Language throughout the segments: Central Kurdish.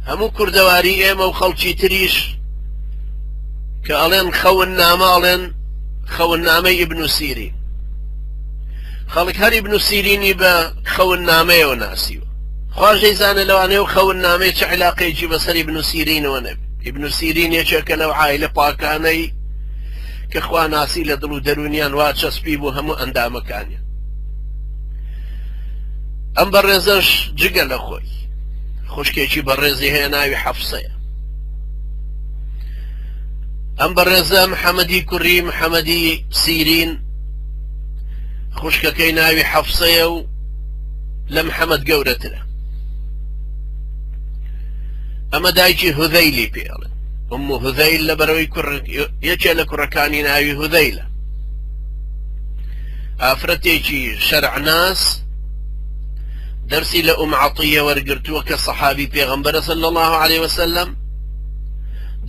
هەموو کوردەواری ئێمە و خەڵکی تریش کە ئەڵێن خەون ناماڵێن خەون نامەی ئیبن سیرین خەڵک هەر ئیبن سیرینی بە خەون نامەیەوە ناسیوە خواش دەیزانە لەوانەیە و خەون نامەی چه علاقەیەکی بەسەر ئیبن سیرینەوە نەبێت ئیبن سیرین یەکێکە لەو عایلە پاکانەی کە خوا ناسی لە دڵ و دەرونیان وا چەسپی بوو هەموو ئەندامەکانیان ئەم بەڕێزەش جگە لە خۆی خوشکێکی بەڕێزی هەیە ناوی حەفسەیە ئەم بەڕێزە محەممەدی کوڕی محەممەدی سیرین خوشکەکەی ناوی حەفسەیە و لە محەممەد گەورەترە ئەمە دایکی هوذەیلی پێڵێ ئوم هوذەیل لەبەرەوەی یەکێ لە کوڕەکانی ناوی هوذەیلە ئافرەتێکی شەرعناس دەرسی لە ئوم عەطیە وەرگرتووە کە سەحابی پێغەمبەرە صلی الله عليه وسلم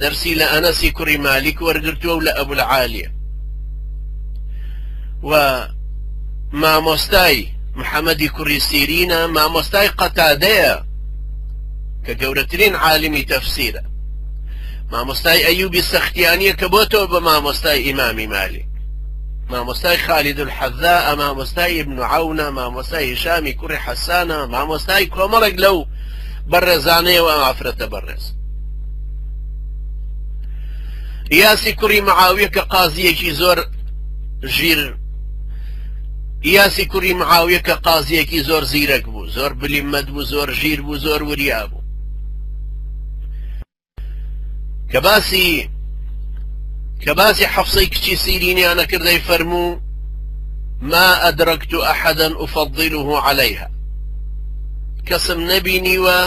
دەرسی لە ئەنەسی کوڕی مالیک وەرگرتووە و لە ئەبولعالیە و مامۆستای محەممەدی کوڕی سیرینە مامۆستای قەتادەیە کە گەورەترین عالمی تەفسیرە مامۆستای ئەیوبی سەختیانیە کە بۆتەوە بە مامۆستای ئیمامی مالیک مامۆستای خالد الحەذاء مامۆستای ابن عەونە مامۆستای هیشامی کوڕی حەسانە مامۆستای کۆمەڵێک لەو بەڕێزانەیەوە ئەم ئافرەتە بەڕێز ئیاسی کوڕی معاویە کە قازیەکی زۆر ژیر ئیاسی کوڕی معاویە کە قازیەکی زۆر زیرەک بوو زۆر بلیمەت بوو زۆر ژیر بوو زۆر وریا بوو کە باسی حەفسەی کچی سیرینیانە کردەی فەرموو ما ئەدرەکت ئەحەدەن ئوفەضیله عەلەیها کەسم نەبینیوە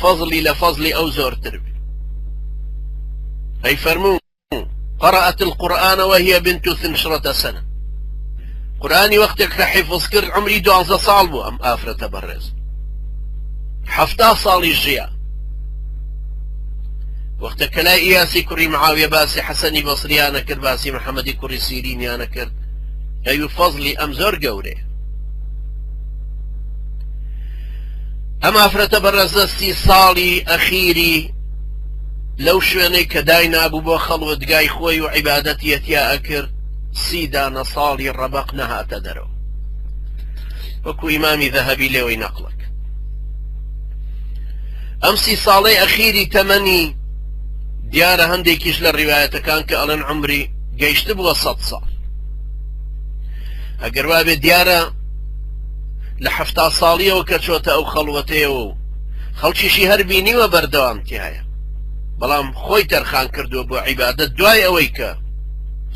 فەضلی لە فەضلی ئەو زۆرتر بێ ئەی فەرموو قرأت القرآن وهي بنت 12 سنة قرآنی وەختێک کە حیفظ کرد عمری 12 ساڵ بوو ئەم ئافرەتە بەڕێز 70 ساڵی ژیا وەختە کە لای ئیاسی کوڕی معاویە باسی حەسەنی بەسریانە کرد باسی محەممەدی کوڕی سیرینیانە کرد ئەی فەضلی ئەم زۆر گەورەیە ئەم ئافرەتە بەڕێز 30 ساڵی ئەخیری لەو شوێنەی کە دای نابوو بۆ خەڵوتگای خۆی و عیبادەتیەتیا ئەکرد 30 دانە ساڵی ڕەبەق نەهاتە دەرەوە وەکو ئیمامی ذەهەبی لێوەی نەقڵک ئەم 30 ساڵەی ئەخیری تەمەنی دیارە هەندێکیش لە ڕیوایەتەکان کە ئەڵێن عمری گەیشت بووە 100 ساڵ ئەگەر وابێ دیارە لە 70 ساڵیەوە کە چۆتە ئەو خەڵوەتەیەوە و خەڵکیشی هەر بینیوە بەردەوامتیایە بەڵام خۆی تەرخان کردووە بۆ عیبادەت دوای ئەوەی کە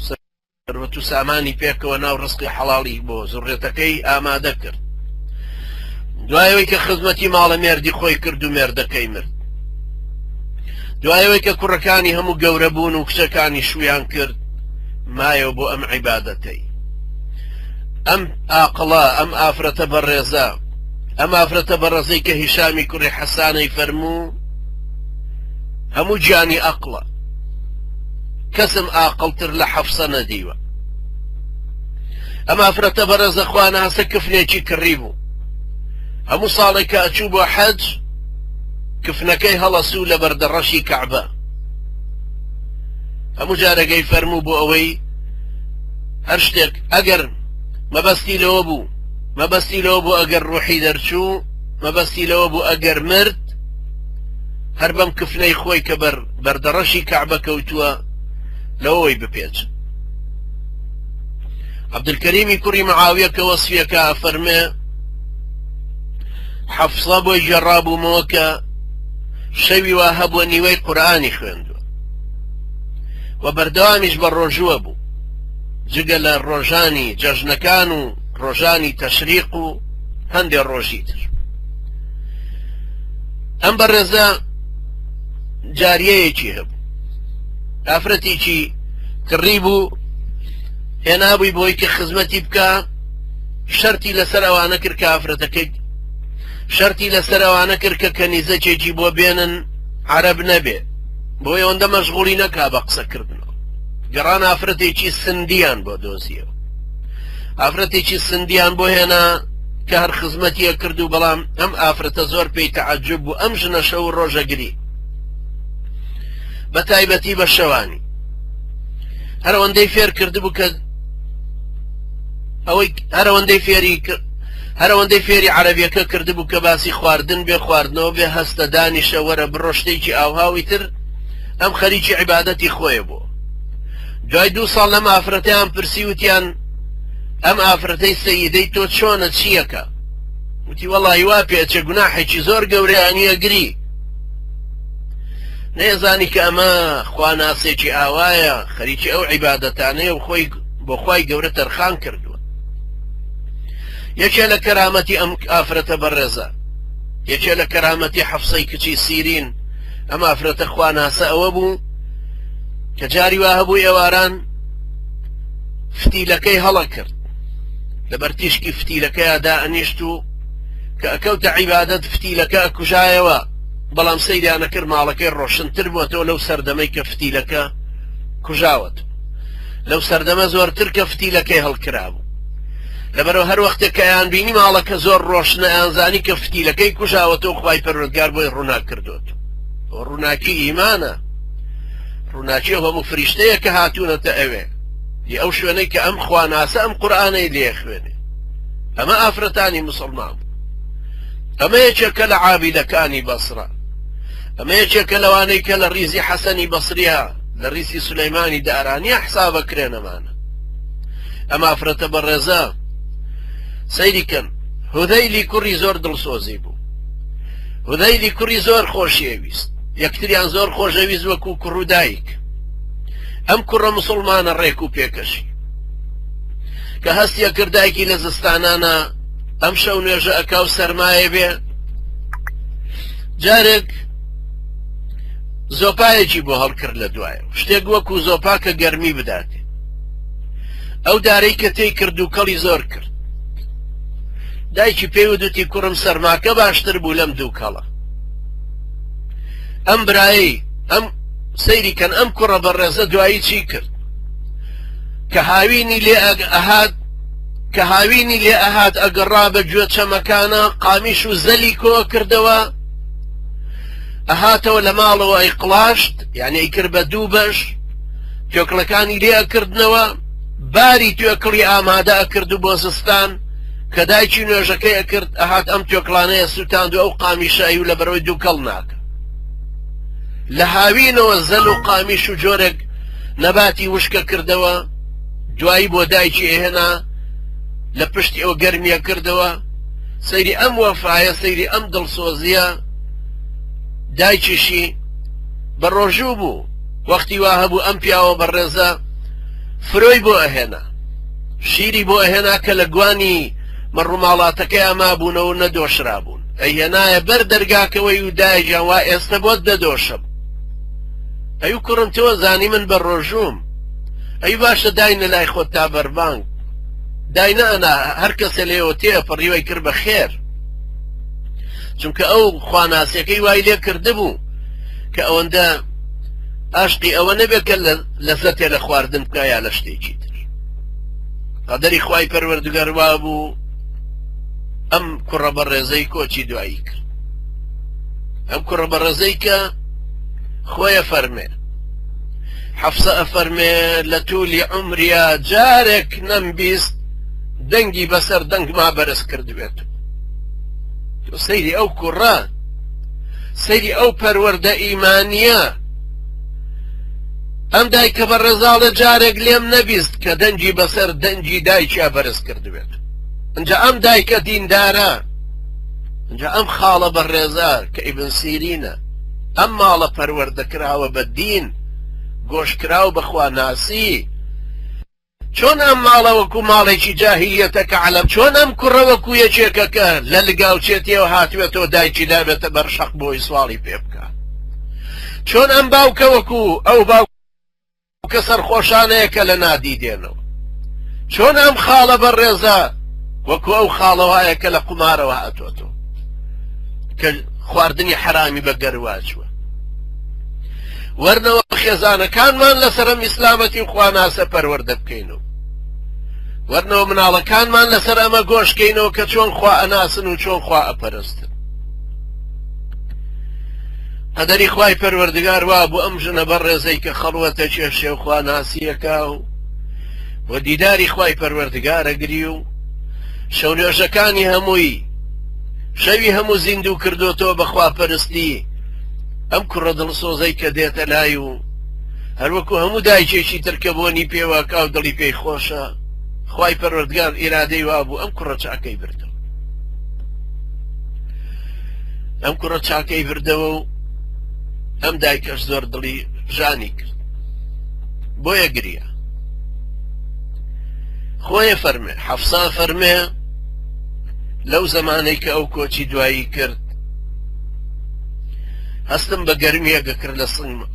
سەروەت و سامانی پێکەوە ناو ڕزقی حەڵاڵی بۆ زوڕێتەکەی ئامادە کرد دوایەوەی کە خزمەتی ماڵە مێردی خۆی کرد و مێردەکەی مرد دوایەوەی کە کوڕەکانی هەموو گەورە بوون و کچەکانی شویان کرد مایەوە بۆ ئەم عیبادەتەی ئەم ئاقڵە ئەم ئافرەتە بەڕێزە ئەم ئافرەتە بەڕێزەی کە هیشامی کوڕی حەسانەی فەرموو هەموو گیانی ئەقڵە کەسم ئاقڵتر لە حەفسە نەدیوە ئەم ئافرەتە بەڕێزە خوا ناسە کفنێکی کڕی بوو هەموو ساڵێک کە ئەچوو بۆ حەج کفنەکەی هەڵەسوو لە بەردەڕەشی کەعبە هەموو جارەگەی فەرموو بۆ ئەوەی هەر شتێک ئەگەر مەبەستی لەوە بوو مەبەستی لەوە بوو ئەگەر ڕوحی دەرچوو مەبەستی لەوە بوو ئەگەر مرد هەر بەم کفنەی خۆی کە بەردەڕەشی کەعبە کەوتووە لەوەی بپێچ عەبدولکەریمی کوڕی معاویە کە وەسفیەکە فەرمێ حەفسە بۆی جێڕابوومەوە کە شەوی وا هەبووە نیوەی قورئانی خوێندووە و بەردەوامیش بە ڕۆژووە بوو جگە لە ڕۆژانی جەژنەکان و ڕۆژانی تەشریق و هەندێک ڕۆژی تر ئەم بەڕێزە جاریەیەکی هەبوو ئافرەتێکی کڕی بوو هێنابووی بۆی کە خزمەتی بکە شەرتی لەسەر ئەوانە کرد کە ئافرەتەکەی شەرتی لەسەر ئەوانە کرد کە کەنیزەکێکی بۆ بێنن عەرەب نەبێ بۆی ئەوەندە مەشغوڵی نەکا بە قسەکردنەوە گەڕان ئافرەتێکی سندیان بۆ دۆزیەوە ئافرەتێکی سندیان بۆ هێنا کە هەر خزمەتیە کرد و بەڵام ئەم ئافرەتە زۆر پێی تەعەجوب بوو ئەم ژنە شەو و ڕۆژەگری بە تایبەتی بە شەوانی هەرەوەندەی فێر کردبوو کە ئەوەی هەرەوەندەی فێری عەرەبیەکە کردبوو کە باسی خواردن بێ خواردنەوە بێ هەستە دانیشە وەرە بڕۆ شتێکی ئاوهاوی تر ئەم خەریکی عیبادەتی خۆیە بوو دوای 2 ساڵ لەم ئافرەتەیان پرسی وتیان ئەم ئافرەتەی سەیدەی تۆ چۆنە چیەکە وتی وەڵی وا پێچە گوناحێکی زۆر گەورەیانیە گری نێزانی کە ئەمە خواناسێکی ئاوایە خەریکی ئەو عیبادەتانەیە و خۆی بۆ خوای گەورە تەرخان کردووە یەکێ لە کەرامەتی ئەم ئافرەتە بەڕێزە یەکێ لە کەرامەتی حەفسەی کچی سیرین ئەم ئافرەتە خواناسە ئەوە بوو کە جاری وا هەبوو ئێواران فتیلەکەی هەڵە کرد لەبەر تیشکی فتیلەکەیە دائەنیشت و کە ئەکەوتە عیبادەت فتیلەکە ئەکوژایەوە بەڵام سەیریانە کرد ماڵەکەی ڕۆشنتر بووەتەوە لەو سەردەمەی کە فتیلەکە کوژاوەت لەو سەردەمە زۆرتر کە فتیلەکەی هەڵکرابوو لەبەرەوە هەر وەختێک کە یان بینی ماڵەکە زۆر ڕۆشنە ئەنزانی کە فتیلەکەی کوژاوەتەوە خوای پەروەردگار بۆی ڕوونا کردوت ڕووناکی ئیمانە ڕووناکی هەموو فریشتەیە کە هاتوونەتە ئەوێ ئەو شوێنەی کە ئەم خواناسە ئەم قورئانەی لێ خوێنێ ئەمە ئافرەتانی موسڵمان ئەمە یەکێکە لە عابیدەکانی بەسرە ئەمە یەکێکە لەوانەی کە لە ڕیزی حەسەنی بەسریە لە ڕیزی سولەیمانی دارانیە حسابەکرێنەمانە ئەم ئافرەتە بەڕێزە سەیریکەن هودەیلی کوڕی زۆر دڵسۆزی بوو هودەیلی کوڕی زۆر خۆشیەویست یەکتریان زۆر خۆشەویست وەکو کوڕ و دایک ئەم کوڕە موسڵمانە ڕێک و پێکەشی کە هەستیە کردایکی لە زستانانە ئەم شەو نوێژە ئەکاو سەرمایە بێ جارێک زۆپایەکی بۆ هەڵکرد لە دوایە شتێک وەکو زۆپا کە گەرمی بداتێ ئەو دارەی کە تێی کرد و کەڵی زۆر کرد دایکی پێی وتی کوڕم سەرماکە باشتر بوو لەم دوو کەڵە ئەم برایی ئەم سەیریکەن ئەم کوڕە بەڕێزە دوایی چی کرد کە هاوینی لێ ئەهات ئەگەڕا بە گوێ چەمەکانە قامیش و زەلی کۆ کردەوە ئەهاتەوە لە ماڵەوە ئەیقڵاشت یعنی ئەیکرد بە 2 بەش تۆکڵەکانی لێ ئەکردنەوە باری توێکڵی ئامادە ئەکرد و بۆ زستان کە دایکی نوێژەکەی ئەکرد ئەهات ئەم تۆکڵانەیە سووتاند و ئەو قامیشایی و لە بەرەوەی 2 کەڵ ناکە لە هاوینەوە زەل و قامیش و جۆرێک نەباتی وشکە کردەوە دوایی بۆ دایکی ئێهێنا لە پشتی ئەو گەرمیە کردەوە سەیری ئەم وەفایە سەیری ئەم دڵسۆزیە دایکیشی بە ڕۆژوو بوو وەختی وا هەبوو ئەم پیاوە بەڕێزە فرۆی بۆ ئەهێنا شیری بۆ ئەهێنا کە لە گوانی مەڕووماڵاتەکەی ئەما بوونەوە نەدۆشرا بوون ئەهێنایە بەر دەرگاکەوەی و دایجان وا ئێستا بۆت دەدۆشم ئەی کوڕم تۆ زانی من بە ڕۆژوم ئەی باشە داینە لای خۆت تا بەربانگ داینە ئەنا هەر کەسە لێوە تێپەڕیوەی کرد بە خێر چونکە ئەو خواناسیەکەی وای لێ کردبوو کە ئەوەندە ئاشقی ئەوە نەبێت کە لەزەتێ لە خواردن بکە یا لە شتێکی تر قەدەری خوای پەروەردگار وا بوو ئەم کوڕە بەڕێزەی کۆچی دوایی کرد ئەم کوڕە بەڕێزەی کە خۆیە فەرمێ حەفسە ئەفەرمێ لە توولی عومریا جارێک نەمبیست دەنگی بەسەر دەنگ ما بەرز کردوێت سەیری ئەو کوڕە سەیری ئەو پەروەردە ئیمانیە ئەم دایکە بەڕێزاڵە جارێک لێم نەبیست کە دەنگی بەسەر دەنگی دایکیا بەرز کردوێت ئەنجا ئەم دایکە دیندارە ئەنجا ئەم خاڵە بەڕێزە کە ئیبن سیرینە ئەم ماڵە پەروەردەکراوە بە دین گۆشکراو بەخوا ناسی چۆن ئەم ماڵە وەکو ماڵێکی جاهیلیەتە کە عەلەم چۆن ئەم کوڕە وەکو یەکێکەکە لە لەگاوچێتیەوە هاتوێتەوە دایکی دابێتە بەرشەق بۆی سواڵی پێ بکات چۆن ئەم باوکە وەکو ئەو باوکە سەرخۆشانەیە کە لە نادی دێنەوە چۆن ئەم خاڵە بەڕێزە وەکو ئەو خاڵەوایە کە لە قومارەوە هاتوۆتەوە کە خواردنی حرامی بە گەرواچوە وەرنەوە خێزانەکانمان لەسەرم ئیسلامەتی خواناسە پەروەردە بکەینەوە وەرنەوە مناڵەکانمان لەسەر ئەمە گۆشکەینەوە کە چۆن خوا ئەناسن و چۆن خوا ئەپەرستن. قەدەری خوای پەروەردگار وا بوو ئەم ژنە بەر ڕێزەی کە خەڵوەتە کێشێ و خوا ناسیەکە و دیداری خوای پەروەردگارە گری و شەو نوێژەکانی هەمووی شەوی هەموو زیندوو کردوتەوە بە خواپەرستی ئەم کوڕە دڵسۆزەی کە دێتە لای و هەروەکو هەموو دایکێکی ترکە بۆنی پێوەکە و دڵی پێی خۆشە خوای پەروەردگار ئیرادەی وا بوو ئەم کوڕە چاکەی بردەوە. ئەم کوڕە چاکەی بردەوە و ئەم دایکەش زۆر دڵی ژانی کرد بۆیە گریە. خۆیە فەرمێ حەفسا فەرمێ لەو زەمانەی کە ئەو کۆچی دوایی کرد هەستم بە گەرمیەکە کرد لە سنگمە،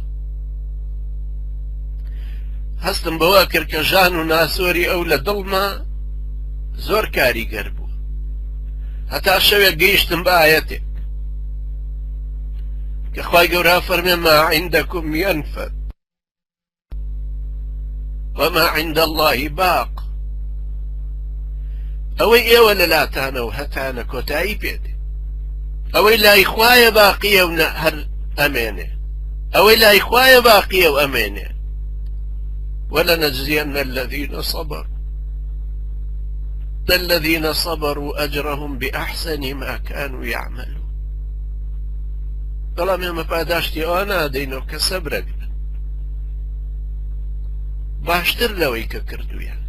هەستم بەوە کرد کە ژان و ناسۆری ئەو لە دڵما زۆر کاریگەر بووە، هەتا شەوێک گەیشتم بە ئایەتێک کە خوای گەورە فەرمێ ما عندكم ينفد وما عند الله باق. ئەوەی ئێوە لەلاتانە و هەتانە کۆتایی پێدێ، ئەوەی لای خوایە باقیە و هەر ئەمێنێ، ئەوەی لای خوایە باقیە و ئەمێنێ. ولنجزين الذين صبروا أجرهم بأحسن ما كانوا يعملون. بەڵام ئێمە پاداشتی ئەوە نادەینەوە کە سەبرەگرن باشتر لەوەی کە کردویان.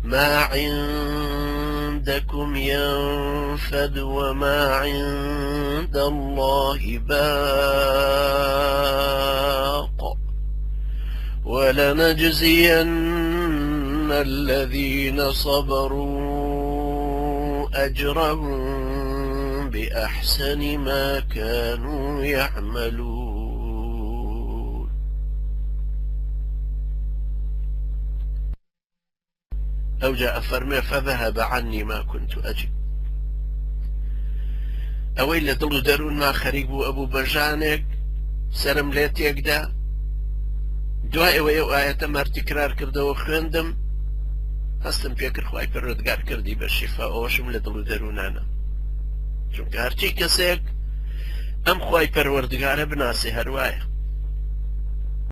ما عندكم ينفد وما عند الله باق ولنجزين الذين صبروا أجرهم بأحسن ما كانوا يعملون. أو جاء فرمي فذهب عني ما كنت أجب. أوي اللي دلو دارون ما خريبو أبو بجانك سرم ليتيك دا دوای ئەوەی ئەو ئاەتە مار تکرار کردەوە خوێندم هەستم پێکرد خوای پەروەردگار کردی بە شیفا ئەوەشم لە دڵ و دەروونانە، چونکە هەرچی کەسێک ئەم خوای پەروەردگارە بناسێ هەروایە.